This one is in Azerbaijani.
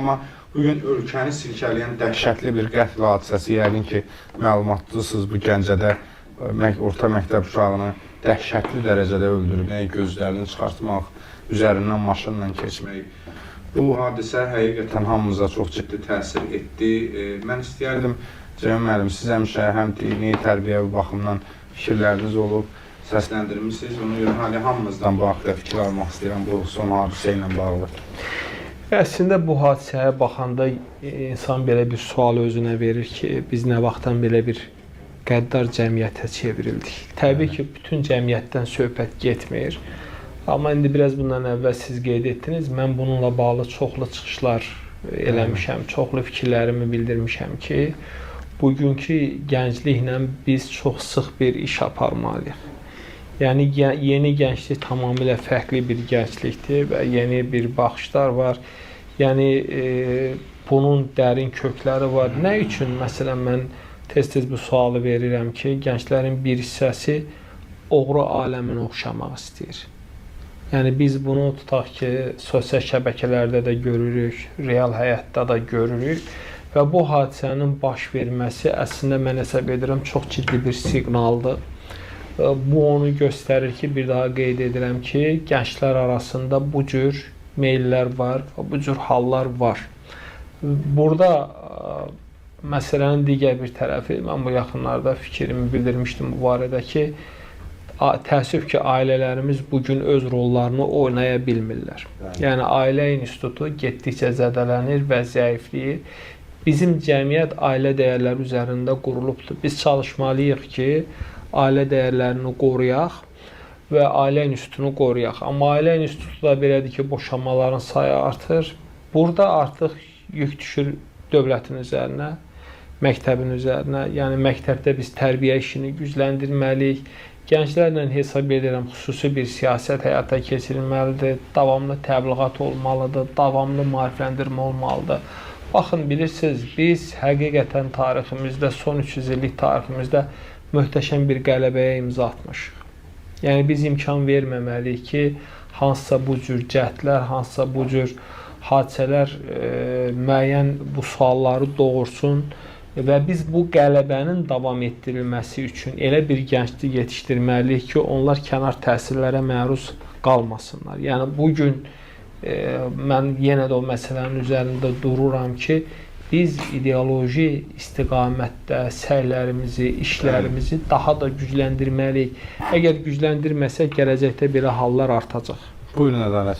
Amma bugün ölkəni silkələyən dəhşətli bir qətl hadisəsi, yəqin ki, məlumatlısınız, bu Gəncədə orta məktəb uşağını dəhşətli dərəcədə öldürmək, gözlərini çıxartmaq, üzərindən maşınla keçmək. Bu hadisə həqiqətən hamımıza çox ciddi təsir etdi. Mən istəyərdim, Cəmil müəllim, siz həmişə həm dini, tərbiyəvi baxımdan fikirləriniz olub, səsləndirmişsiniz. Ona görə hamımızdan bu haqda fikir almaq istəyirəm bu son hadisə ilə bağlı. Əslində bu hadisəyə baxanda insan belə bir sual özünə verir ki, biz nə vaxtdan belə bir qəddar cəmiyyətə çevrildik. Təbii ki, bütün cəmiyyətdən söhbət getmir. Amma indi biraz bundan əvvəl siz qeyd etdiniz, mən bununla bağlı çoxlu çıxışlar eləmişəm, çoxlu fikirlərimi bildirmişəm ki, bugünkü gəncliklə biz çox sıx bir iş aparmalıyıq. Yəni, yeni gənclik tamamilə fərqli bir gənclikdir və yeni bir baxışlar var. Yəni, bunun dərin kökləri var. Nə üçün, məsələn, mən tez-tez bu sualı verirəm ki, gənclərin bir hissəsi oğru aləminə oxşamaq istəyir. Yəni, biz bunu tutaq ki, sosial şəbəkələrdə də görürük, real həyatda da görürük və bu hadisənin baş verməsi əslində mən hesab edirəm çox ciddi bir siqnaldır. Bu onu göstərir ki, bir daha qeyd edirəm ki, gənclər arasında bu cür meyllər var və bu cür hallar var. Burada məsələnin digər bir tərəfi, mən bu yaxınlarda fikrimi bildirmişdim bu barədə ki, təəssüf ki, ailələrimiz bugün öz rollarını oynaya bilmirlər. Yəni, ailə institutu getdikcə zədələnir və zəifləyir. Bizim cəmiyyət ailə dəyərləri üzərində qurulubdur. Biz çalışmalıyıq ki, ailə dəyərlərini qoruyaq və ailə institutunu qoruyaq. Amma ailə institutu da belədir ki, boşanmaların sayı artır. Burada artıq yük düşür dövlətin üzərinə, məktəbin üzərinə. Yəni, məktəbdə biz tərbiyə işini gücləndirməliyik. Gənclərlə hesab edirəm, xüsusi bir siyasət həyata keçirilməlidir, davamlı təbliğat olmalıdır, davamlı maarifləndirmə olmalıdır. Baxın, bilirsiniz, biz həqiqətən tariximizdə, son 300 illik tariximizdə möhtəşəm bir qələbəyə imza atmışıq. Yəni, biz imkan verməməliyik ki, hansısa bu cür cəhdlər, hansısa bu cür hadisələr müəyyən bu sualları doğursun və biz bu qələbənin davam etdirilməsi üçün elə bir gənclik yetişdirməliyik ki, onlar kənar təsirlərə məruz qalmasınlar. Yəni, bugün mən yenə də o məsələnin üzərində dururam ki, biz ideoloji istiqamətdə səylərimizi, işlərimizi daha da gücləndirməliyik. Əgər gücləndirməsək, gələcəkdə belə hallar artacaq. Buyurun, Ədalət.